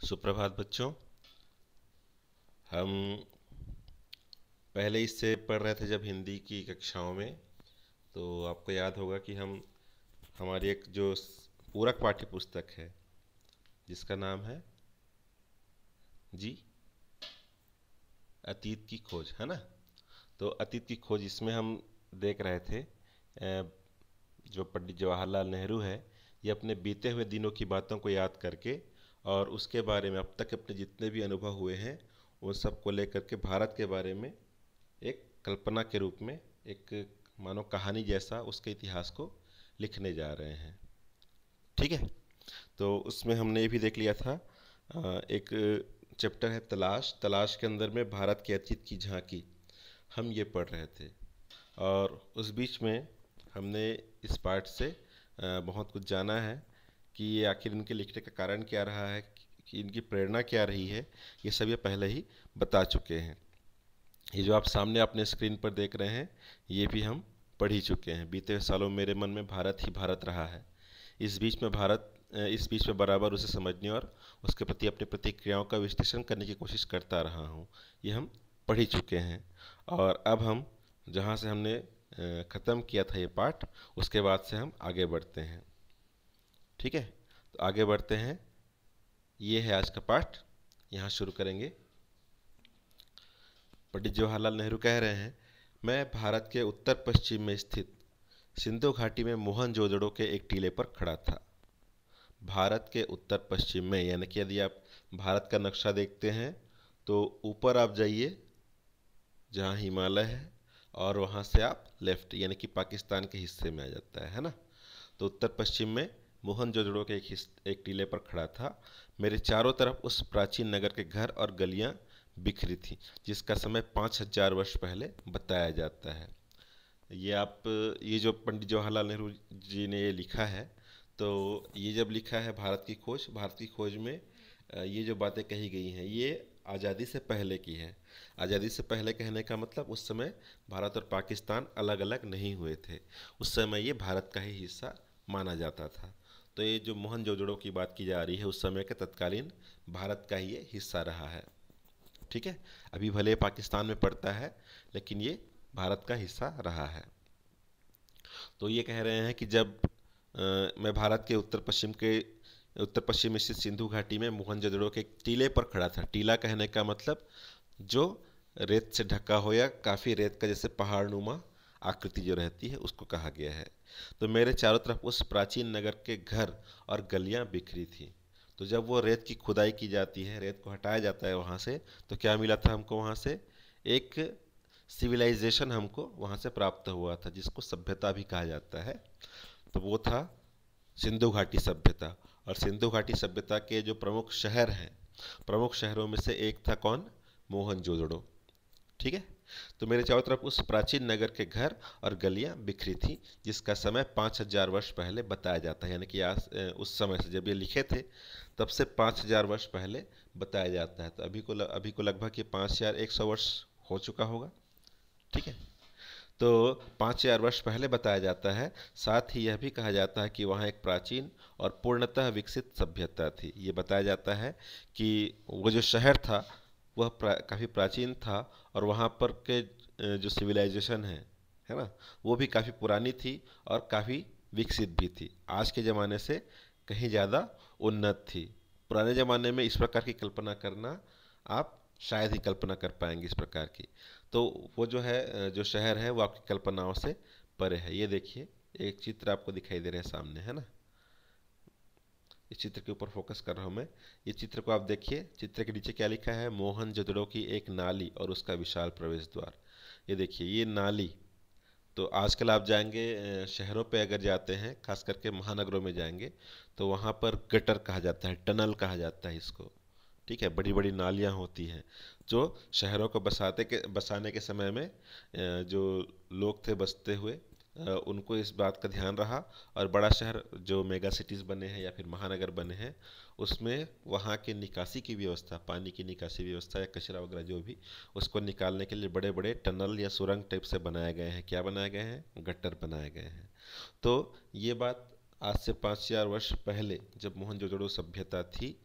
सुप्रभात बच्चों। हम पहले इससे पढ़ रहे थे जब हिंदी की कक्षाओं में, तो आपको याद होगा कि हम हमारी एक जो पूरक पाठ्य पुस्तक है जिसका नाम है जी अतीत की खोज, है ना। तो अतीत की खोज इसमें हम देख रहे थे जो पंडित जवाहरलाल नेहरू है, ये अपने बीते हुए दिनों की बातों को याद करके और उसके बारे में अब तक अपने जितने भी अनुभव हुए हैं उन सब को लेकर के भारत के बारे में एक कल्पना के रूप में, एक मानो कहानी जैसा उसके इतिहास को लिखने जा रहे हैं। ठीक है। तो उसमें हमने ये भी देख लिया था, एक चैप्टर है तलाश। तलाश के अंदर में भारत के अतीत की झांकी हम ये पढ़ रहे थे, और उस बीच में हमने इस पाठ से बहुत कुछ जाना है कि ये आखिर इनके लिखने का कारण क्या रहा है, कि इनकी प्रेरणा क्या रही है। ये सब ये पहले ही बता चुके हैं। ये जो आप सामने अपने स्क्रीन पर देख रहे हैं ये भी हम पढ़ ही चुके हैं। बीते हुए सालों में मेरे मन में भारत ही भारत रहा है। इस बीच में बराबर उसे समझने और उसके प्रति अपनी प्रतिक्रियाओं का विश्लेषण करने की कोशिश करता रहा हूँ। ये हम पढ़ ही चुके हैं। और अब हम जहाँ से हमने ख़त्म किया था ये पाठ, उसके बाद से हम आगे बढ़ते हैं। ठीक है, तो आगे बढ़ते हैं। ये है आज का पाठ, यहाँ शुरू करेंगे। पंडित जवाहरलाल नेहरू कह रहे हैं, मैं भारत के उत्तर पश्चिम में स्थित सिंधु घाटी में मोहनजोदड़ो के एक टीले पर खड़ा था। भारत के उत्तर पश्चिम में, यानी कि यदि आप भारत का नक्शा देखते हैं तो ऊपर आप जाइए जहाँ हिमालय है, और वहाँ से आप लेफ्ट यानी कि पाकिस्तान के हिस्से में आ जाता है ना। तो उत्तर पश्चिम में मोहनजोदड़ो के एक टीले पर खड़ा था। मेरे चारों तरफ उस प्राचीन नगर के घर और गलियां बिखरी थी जिसका समय 5000 वर्ष पहले बताया जाता है। ये जो पंडित जवाहरलाल नेहरू जी ने ये लिखा है, तो ये जब लिखा है भारत की खोज में ये जो बातें कही गई हैं ये आज़ादी से पहले की है। आज़ादी से पहले कहने का मतलब उस समय भारत और पाकिस्तान अलग अलग नहीं हुए थे। उस समय ये भारत का ही हिस्सा माना जाता था। तो ये जो मोहनजोदड़ो की बात की जा रही है उस समय के तत्कालीन भारत का ही ये हिस्सा रहा है। ठीक है, अभी भले पाकिस्तान में पड़ता है लेकिन ये भारत का हिस्सा रहा है। तो ये कह रहे हैं कि जब मैं भारत के उत्तर पश्चिम में स्थित सिंधु घाटी में मोहनजोदड़ो के एक टीले पर खड़ा था। टीला कहने का मतलब जो रेत से ढका हो या काफ़ी रेत का जैसे पहाड़ नुमा आकृति जो रहती है उसको कहा गया है। तो मेरे चारों तरफ उस प्राचीन नगर के घर और गलियां बिखरी थी। तो जब वो रेत की खुदाई की जाती है, रेत को हटाया जाता है वहाँ से, तो क्या मिला था हमको वहाँ से? एक सिविलाइजेशन हमको वहाँ से प्राप्त हुआ था जिसको सभ्यता भी कहा जाता है। तो वो था सिंधु घाटी सभ्यता। और सिंधु घाटी सभ्यता के जो प्रमुख शहर हैं, प्रमुख शहरों में से एक था कौन? मोहनजोदड़ो। ठीक है। तो मेरे चारों तरफ उस प्राचीन नगर के घर और गलियां बिखरी थी जिसका समय 5000 वर्ष पहले बताया जाता है। यानी कि आज उस समय से जब ये लिखे थे तब से 5000 वर्ष पहले बताया जाता है। तो अभी को लगभग ये 5100 वर्ष हो चुका होगा। ठीक है। तो 5000 वर्ष पहले बताया जाता है। साथ ही यह भी कहा जाता है कि वहाँ एक प्राचीन और पूर्णतः विकसित सभ्यता थी। ये बताया जाता है कि वो जो शहर था वह काफ़ी प्राचीन था, और वहाँ पर के जो सिविलाइजेशन है ना, वो भी काफ़ी पुरानी थी और काफ़ी विकसित भी थी। आज के ज़माने से कहीं ज़्यादा उन्नत थी। पुराने ज़माने में इस प्रकार की कल्पना करना आप शायद ही कल्पना कर पाएंगे इस प्रकार की। तो वो जो है जो शहर है वो आपकी कल्पनाओं से परे है। ये देखिए एक चित्र आपको दिखाई दे रहा है सामने, है ना। इस चित्र के ऊपर फोकस कर रहा हूँ मैं। ये चित्र को आप देखिए। चित्र के नीचे क्या लिखा है? मोहनजोदड़ो की एक नाली और उसका विशाल प्रवेश द्वार। ये देखिए ये नाली। तो आजकल आप जाएंगे शहरों पे अगर जाते हैं, खास करके महानगरों में जाएंगे, तो वहाँ पर गटर कहा जाता है, टनल कहा जाता है इसको। ठीक है, बड़ी बड़ी नालियाँ होती हैं जो शहरों को बसाने के समय में जो लोग थे बसते हुए, उनको इस बात का ध्यान रहा। और बड़ा शहर जो मेगा सिटीज़ बने हैं या फिर महानगर बने हैं उसमें वहाँ के निकासी की व्यवस्था, पानी की निकासी व्यवस्था या कचरा वगैरह जो भी, उसको निकालने के लिए बड़े बड़े टनल या सुरंग टाइप से बनाए गए हैं। क्या बनाए गए हैं? गट्टर बनाए गए हैं। तो ये बात आज से 5000 वर्ष पहले जब मोहनजोदड़ो सभ्यता थी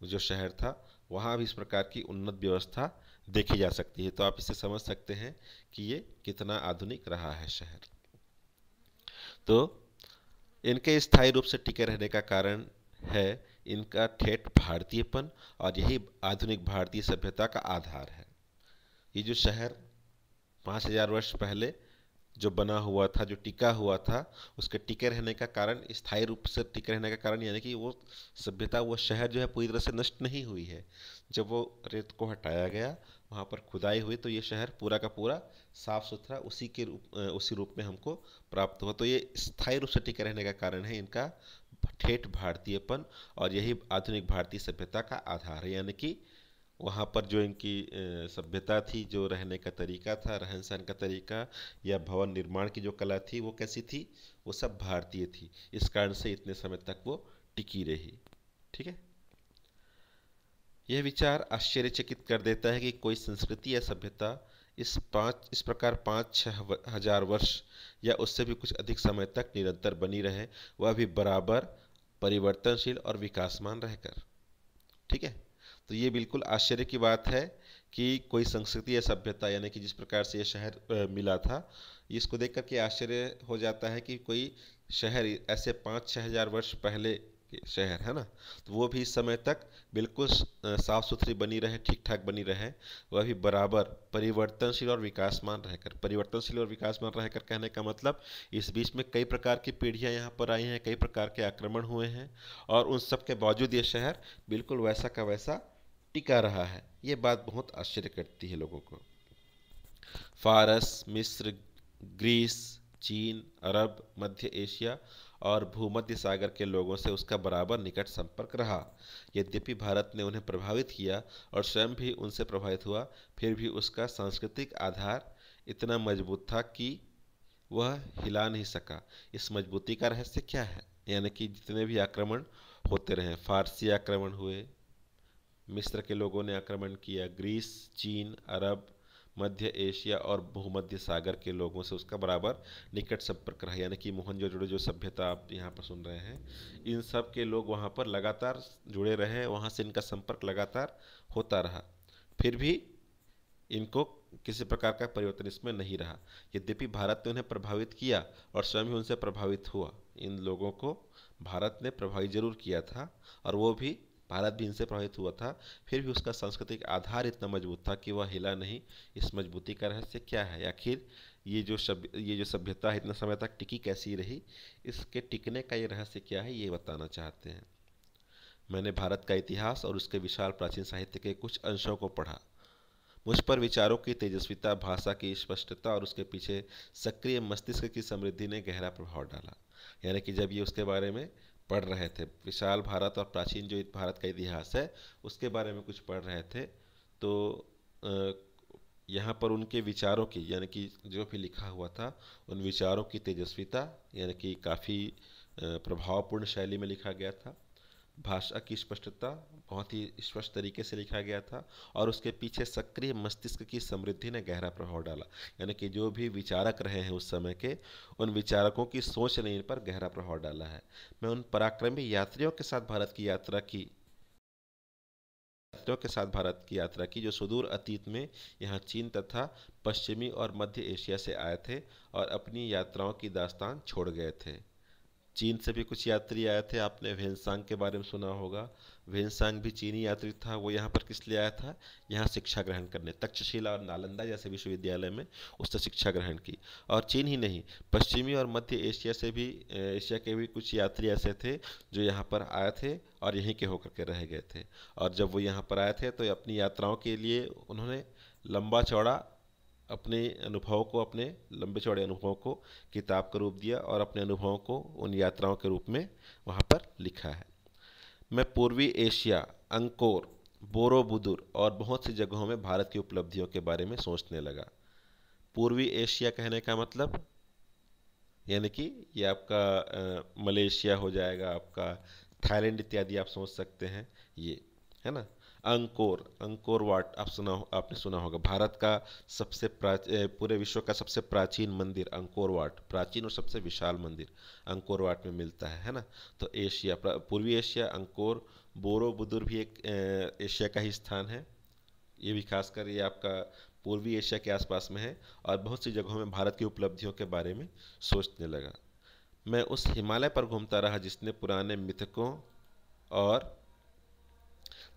जो शहर था वहाँ भी इस प्रकार की उन्नत व्यवस्था देखी जा सकती है। तो आप इससे समझ सकते हैं कि ये कितना आधुनिक रहा है शहर। तो इनके स्थायी रूप से टिके रहने का कारण है इनका ठेठ भारतीयपन, और यही आधुनिक भारतीय सभ्यता का आधार है। ये जो शहर 5,000 वर्ष पहले जो बना हुआ था, जो टिका हुआ था, उसके टिके रहने का कारण, स्थायी रूप से टिके रहने का कारण, यानी कि वो सभ्यता, वो शहर जो है पूरी तरह से नष्ट नहीं हुई है। जब वो रेत को हटाया गया, वहाँ पर खुदाई हुई, तो ये शहर पूरा का पूरा साफ सुथरा उसी रूप में हमको प्राप्त हुआ। तो ये स्थायी रूप से टिके रहने का कारण है इनका ठेठ भारतीयपन, और यही आधुनिक भारतीय सभ्यता का आधार है। यानी कि वहाँ पर जो इनकी सभ्यता थी, जो रहने का तरीका था, रहन सहन का तरीका, या भवन निर्माण की जो कला थी, वो कैसी थी? वो सब भारतीय थी। इस कारण से इतने समय तक वो टिकी रही। ठीक है। यह विचार आश्चर्यचकित कर देता है कि कोई संस्कृति या सभ्यता इस प्रकार 5-6 हजार वर्ष या उससे भी कुछ अधिक समय तक निरंतर बनी रहे, वह भी बराबर परिवर्तनशील और विकासमान रहकर। ठीक है। तो ये बिल्कुल आश्चर्य की बात है कि कोई संस्कृति या सभ्यता, यानी कि जिस प्रकार से ये शहर मिला था, इसको देख करके आश्चर्य हो जाता है कि कोई शहर ऐसे 5-6 हजार वर्ष पहले के शहर है ना, तो वो भी इस समय तक बिल्कुल साफ सुथरी बनी रहे, ठीक ठाक बनी रहे, वह भी बराबर परिवर्तनशील और विकासमान रहकर। परिवर्तनशील और विकासमान रहकर कहने का मतलब, इस बीच में कई प्रकार की पीढ़ियां यहाँ पर आई हैं, कई प्रकार के आक्रमण हुए हैं, और उन सब के बावजूद ये शहर बिल्कुल वैसा का वैसा टिका रहा है। ये बात बहुत आश्चर्य करती है लोगों को। फारस, मिस्र, ग्रीस, चीन, अरब, मध्य एशिया और भूमध्य सागर के लोगों से उसका बराबर निकट संपर्क रहा। यद्यपि भारत ने उन्हें प्रभावित किया और स्वयं भी उनसे प्रभावित हुआ, फिर भी उसका सांस्कृतिक आधार इतना मजबूत था कि वह हिला नहीं सका। इस मजबूती का रहस्य क्या है? यानी कि जितने भी आक्रमण होते रहे, फारसी आक्रमण हुए, मिस्र के लोगों ने आक्रमण किया, ग्रीस, चीन, अरब, मध्य एशिया और भूमध्य सागर के लोगों से उसका बराबर निकट संपर्क रहा। यानी कि मोहनजोदड़ो जो सभ्यता आप यहाँ पर सुन रहे हैं, इन सब के लोग वहाँ पर लगातार जुड़े रहे, वहाँ से इनका संपर्क लगातार होता रहा, फिर भी इनको किसी प्रकार का परिवर्तन इसमें नहीं रहा। यद्यपि भारत ने उन्हें प्रभावित किया और स्वयं ही उनसे प्रभावित हुआ, इन लोगों को भारत ने प्रभावित जरूर किया था, और वो भी, भारत भी इनसे प्रभावित हुआ था, फिर भी उसका सांस्कृतिक आधार इतना मजबूत था कि वह हिला नहीं। इस मजबूती का रहस्य क्या है? आखिर ये जो सभ्यता है इतना समय तक टिकी कैसी रही? इसके टिकने का ये रहस्य क्या है, ये बताना चाहते हैं। मैंने भारत का इतिहास और उसके विशाल प्राचीन साहित्य के कुछ अंशों को पढ़ा। मुझ पर विचारों की तेजस्विता, भाषा की स्पष्टता और उसके पीछे सक्रिय मस्तिष्क की समृद्धि ने गहरा प्रभाव डाला। यानी कि जब ये उसके बारे में पढ़ रहे थे, विशाल भारत और प्राचीन जो भारत का इतिहास है उसके बारे में कुछ पढ़ रहे थे, तो यहाँ पर उनके विचारों की, यानी कि जो भी लिखा हुआ था उन विचारों की तेजस्विता, यानी कि काफ़ी प्रभावपूर्ण शैली में लिखा गया था। भाषा की स्पष्टता, बहुत ही स्पष्ट तरीके से लिखा गया था, और उसके पीछे सक्रिय मस्तिष्क की समृद्धि ने गहरा प्रभाव डाला। यानी कि जो भी विचारक रहे हैं उस समय के, उन विचारकों की सोच ने इन पर गहरा प्रभाव डाला है। मैं उन पराक्रमी यात्रियों के साथ भारत की यात्रा की जो सुदूर अतीत में यहाँ चीन तथा पश्चिमी और मध्य एशिया से आए थे और अपनी यात्राओं की दास्तान छोड़ गए थे। चीन से भी कुछ यात्री आए थे, आपने वेन्सांग के बारे में सुना होगा। वेन्सांग भी चीनी यात्री था। वो यहाँ पर किस लिए आया था? यहाँ शिक्षा ग्रहण करने, तक्षशिला और नालंदा जैसे विश्वविद्यालय में उसने शिक्षा ग्रहण की। और चीन ही नहीं, पश्चिमी और मध्य एशिया से भी, एशिया के भी कुछ यात्री ऐसे थे जो यहाँ पर आए थे और यहीं के होकर के रह गए थे। और जब वो यहाँ पर आए थे तो अपनी यात्राओं के लिए उन्होंने लंबा चौड़ा अपने अनुभव को, अपने लंबे चौड़े अनुभवों को किताब का रूप दिया और अपने अनुभवों को उन यात्राओं के रूप में वहाँ पर लिखा है। मैं पूर्वी एशिया, अंकोर, बोरोबुदुर और बहुत सी जगहों में भारत की उपलब्धियों के बारे में सोचने लगा। पूर्वी एशिया कहने का मतलब, यानी कि ये आपका मलेशिया हो जाएगा, आपका थाईलैंड इत्यादि आप सोच सकते हैं, ये है ना। अंकोर वाट आपने सुना होगा, भारत का पूरे विश्व का सबसे प्राचीन मंदिर अंकोर वाट, प्राचीन और सबसे विशाल मंदिर अंकोर वाट में मिलता है ना। तो एशिया, पूर्वी एशिया, अंकोर, बोरोबुदुर भी एक एशिया का ही स्थान है। ये भी खासकर ये आपका पूर्वी एशिया के आसपास में है और बहुत सी जगहों में भारत की उपलब्धियों के बारे में सोचने लगा। मैं उस हिमालय पर घूमता रहा जिसने पुराने मिथकों और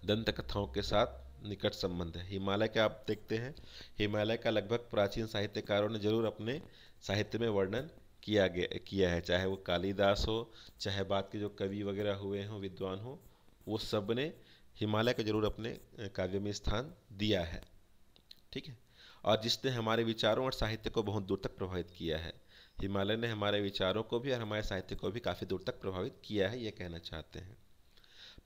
दंत कथाओं के साथ निकट संबंध है। हिमालय का आप देखते हैं, हिमालय का लगभग प्राचीन साहित्यकारों ने जरूर अपने साहित्य में वर्णन किया है, चाहे वो कालिदास हो, चाहे बाद के जो कवि वगैरह हुए हों, विद्वान हो, वो सब ने हिमालय को जरूर अपने काव्य में स्थान दिया है। ठीक है, और जिसने हमारे विचारों और साहित्य को बहुत दूर तक प्रभावित किया है। हिमालय ने हमारे विचारों को भी और हमारे साहित्य को भी काफ़ी दूर तक प्रभावित किया है, ये कहना चाहते हैं।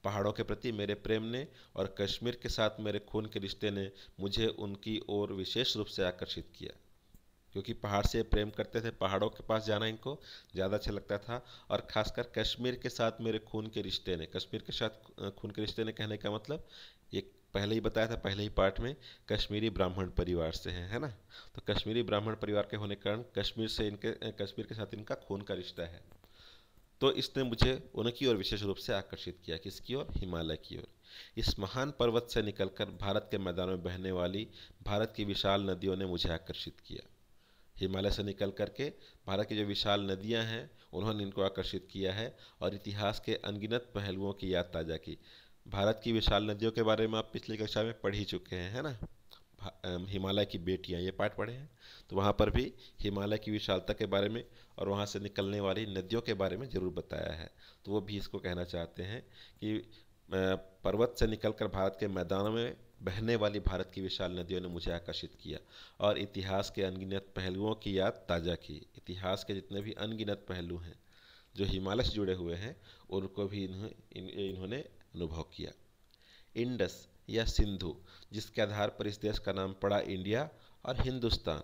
पहाड़ों के प्रति मेरे प्रेम ने और कश्मीर के साथ मेरे खून के रिश्ते ने मुझे उनकी ओर विशेष रूप से आकर्षित किया। क्योंकि पहाड़ से प्रेम करते थे, पहाड़ों के पास जाना इनको ज़्यादा अच्छा लगता था। और ख़ासकर कश्मीर के साथ मेरे खून के रिश्ते ने, कश्मीर के साथ खून के रिश्ते ने कहने का मतलब ये पहले ही बताया था, पहले ही पार्ट में, कश्मीरी ब्राह्मण परिवार से हैं, है ना। तो कश्मीरी ब्राह्मण परिवार के होने के कारण कश्मीर के साथ इनका खून का रिश्ता है। तो इसने मुझे उनकी ओर विशेष रूप से आकर्षित किया। किसकी ओर? हिमालय की ओर। इस महान पर्वत से निकलकर भारत के मैदानों में बहने वाली भारत की विशाल नदियों ने मुझे आकर्षित किया। हिमालय से निकल करके भारत की जो विशाल नदियां हैं उन्होंने इनको आकर्षित किया है और इतिहास के अनगिनत पहलुओं की याद ताज़ा की। भारत की विशाल नदियों के बारे में आप पिछली कक्षा में पढ़ ही चुके हैं, है ना। हिमालय की बेटियां, ये पाठ पढ़े हैं। तो वहाँ पर भी हिमालय की विशालता के बारे में और वहाँ से निकलने वाली नदियों के बारे में ज़रूर बताया है। तो वो भी इसको कहना चाहते हैं कि पर्वत से निकलकर भारत के मैदानों में बहने वाली भारत की विशाल नदियों ने मुझे आकर्षित किया और इतिहास के अनगिनत पहलुओं की याद ताज़ा की। इतिहास के जितने भी अनगिनत पहलू हैं जो हिमालय से जुड़े हुए हैं उनको भी इन्होंने अनुभव किया। इंडस या सिंधु, जिसके आधार पर इस देश का नाम पड़ा इंडिया और हिंदुस्तान।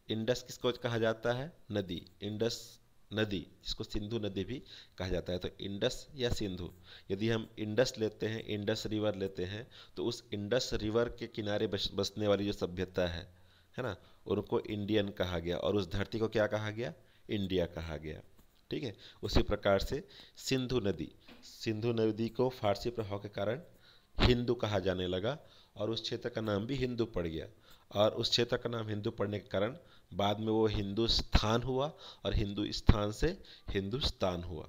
इंडस किसको कहा जाता है? नदी, इंडस नदी, जिसको सिंधु नदी भी कहा जाता है। तो इंडस या सिंधु, यदि हम इंडस लेते हैं, इंडस रिवर लेते हैं, तो उस इंडस रिवर के किनारे बसने वाली जो सभ्यता है ना, उनको इंडियन कहा गया और उस धरती को क्या कहा गया? इंडिया कहा गया। ठीक है, उसी प्रकार से सिंधु नदी को फारसी प्रभाव के कारण हिंदू कहा जाने लगा और उस क्षेत्र का नाम भी हिंदू पड़ गया। और उस क्षेत्र का नाम हिंदू पड़ने के कारण बाद में वो हिंदुस्थान हुआ और हिंदुस्तान से हिंदुस्तान हुआ।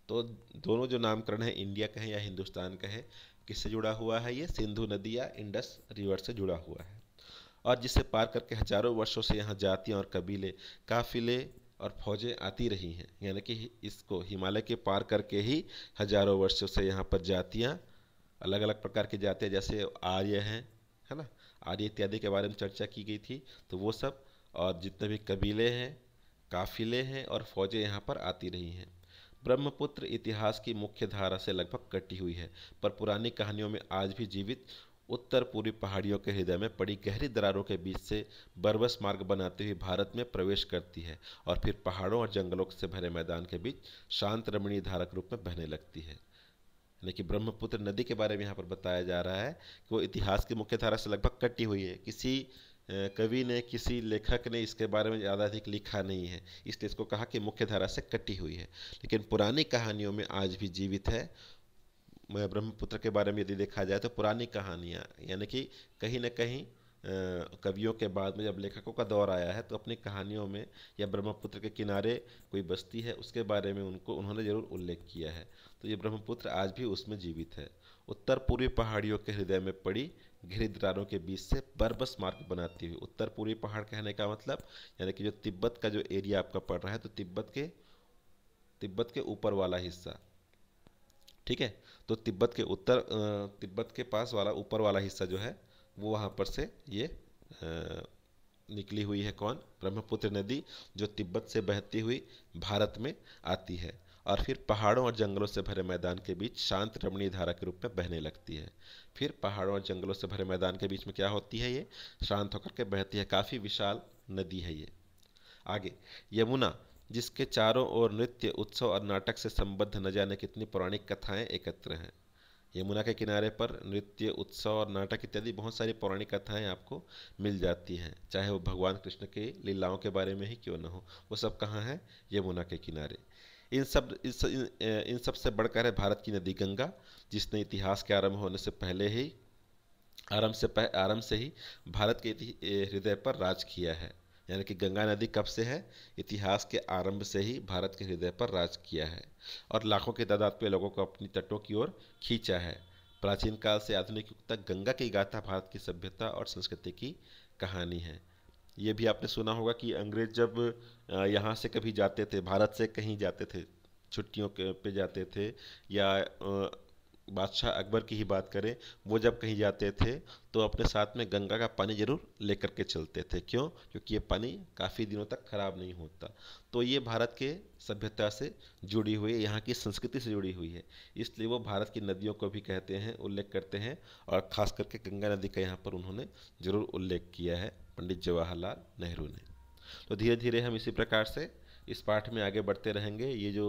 तो दोनों जो नामकरण है, इंडिया का है या हिंदुस्तान का है, किससे जुड़ा हुआ है? ये सिंधु नदी या इंडस रिवर से जुड़ा हुआ है। और जिसे पार करके हजारों वर्षों से यहाँ जातियाँ और कबीले, काफिले और फौजें आती रही हैं। यानी कि इसको हिमालय के पार करके ही हजारों वर्षों से यहाँ पर जातियाँ, अलग अलग प्रकार की जातियाँ, जैसे आर्य हैं, है ना, आर्य इत्यादि के बारे में चर्चा की गई थी। तो वो सब और जितने भी कबीले हैं, काफिले हैं और फौजें यहाँ पर आती रही हैं। ब्रह्मपुत्र इतिहास की मुख्य धारा से लगभग कटी हुई है, पर पुरानी कहानियों में आज भी जीवित उत्तर पूर्वी पहाड़ियों के हृदय में पड़ी गहरी दरारों के बीच से बरबस मार्ग बनाते हुए भारत में प्रवेश करती है और फिर पहाड़ों और जंगलों से भरे मैदान के बीच शांत रमणीय धारा के रूप में बहने लगती है। यानी कि ब्रह्मपुत्र नदी के बारे में यहाँ पर बताया जा रहा है कि वो इतिहास की मुख्य धारा से लगभग कटी हुई है। किसी कवि ने, किसी लेखक ने इसके बारे में ज़्यादा अधिक लिखा नहीं है, इसलिए इसको कहा कि मुख्य धारा से कटी हुई है। लेकिन पुरानी कहानियों में आज भी जीवित है। ब्रह्मपुत्र के बारे में यदि देखा जाए तो पुरानी कहानियाँ, यानी कि कहीं न कहीं कवियों के बाद में जब लेखकों का दौर आया है तो अपनी कहानियों में या ब्रह्मपुत्र के किनारे कोई बस्ती है उसके बारे में उन्होंने ज़रूर उल्लेख किया है। तो ये ब्रह्मपुत्र आज भी उसमें जीवित है। उत्तर पूर्वी पहाड़ियों के हृदय में पड़ी घिरी दरारों के बीच से बरबस मार्ग बनाती हुई, उत्तर पूर्वी पहाड़ कहने का मतलब यानी कि जो तिब्बत का जो एरिया आपका पड़ रहा है, तो तिब्बत के ऊपर वाला हिस्सा, ठीक है। तो तिब्बत के पास वाला ऊपर वाला हिस्सा जो है वो वहाँ पर से ये निकली हुई है। कौन? ब्रह्मपुत्र नदी, जो तिब्बत से बहती हुई भारत में आती है और फिर पहाड़ों और जंगलों से भरे मैदान के बीच शांत रमणीय धारा के रूप में बहने लगती है। फिर पहाड़ों और जंगलों से भरे मैदान के बीच में क्या होती है? ये शांत होकर के बहती है। काफ़ी विशाल नदी है ये। आगे, यमुना, जिसके चारों ओर नृत्य, उत्सव और नाटक से संबद्ध न जाने कितनी पौराणिक कथाएं एकत्र हैं। यमुना के किनारे पर नृत्य, उत्सव और नाटक इत्यादि बहुत सारी पौराणिक कथाएं आपको मिल जाती हैं, चाहे वो भगवान कृष्ण के लीलाओं के बारे में ही क्यों न हो। वो सब कहाँ है? यमुना के किनारे। इन सब से बढ़कर है भारत की नदी गंगा, जिसने इतिहास के आरंभ होने से पहले ही आरंभ से ही भारत के हृदय पर राज किया है। यानी कि गंगा नदी कब से है? इतिहास के आरंभ से ही भारत के हृदय पर राज किया है और लाखों की तादाद में लोगों को अपनी तटों की ओर खींचा है। प्राचीन काल से आधुनिक युग तक गंगा की गाथा भारत की सभ्यता और संस्कृति की कहानी है। ये भी आपने सुना होगा कि अंग्रेज जब यहाँ से कभी जाते थे, भारत से कहीं जाते थे, छुट्टियों के पे जाते थे, या बादशाह अकबर की ही बात करें, वो जब कहीं जाते थे तो अपने साथ में गंगा का पानी जरूर लेकर के चलते थे। क्यों? क्योंकि ये पानी काफ़ी दिनों तक खराब नहीं होता। तो ये भारत के सभ्यता से जुड़ी हुई है, यहाँ की संस्कृति से जुड़ी हुई है, इसलिए वो भारत की नदियों को भी कहते हैं, उल्लेख करते हैं, और ख़ास करके गंगा नदी का यहाँ पर उन्होंने ज़रूर उल्लेख किया है, पंडित जवाहरलाल नेहरू ने। तो धीरे धीरे हम इसी प्रकार से इस पाठ में आगे बढ़ते रहेंगे। ये जो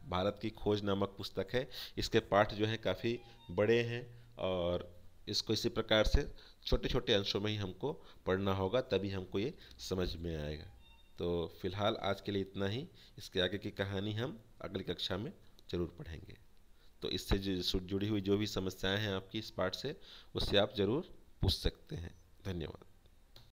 भारत की खोज नामक पुस्तक है, इसके पाठ जो हैं काफ़ी बड़े हैं, और इसको इसी प्रकार से छोटे छोटे अंशों में ही हमको पढ़ना होगा, तभी हमको ये समझ में आएगा। तो फिलहाल आज के लिए इतना ही। इसके आगे की कहानी हम अगली कक्षा में ज़रूर पढ़ेंगे। तो इससे जो जुड़ी हुई जो भी समस्याएं हैं आपकी इस पाठ से, उससे आप ज़रूर पूछ सकते हैं। धन्यवाद।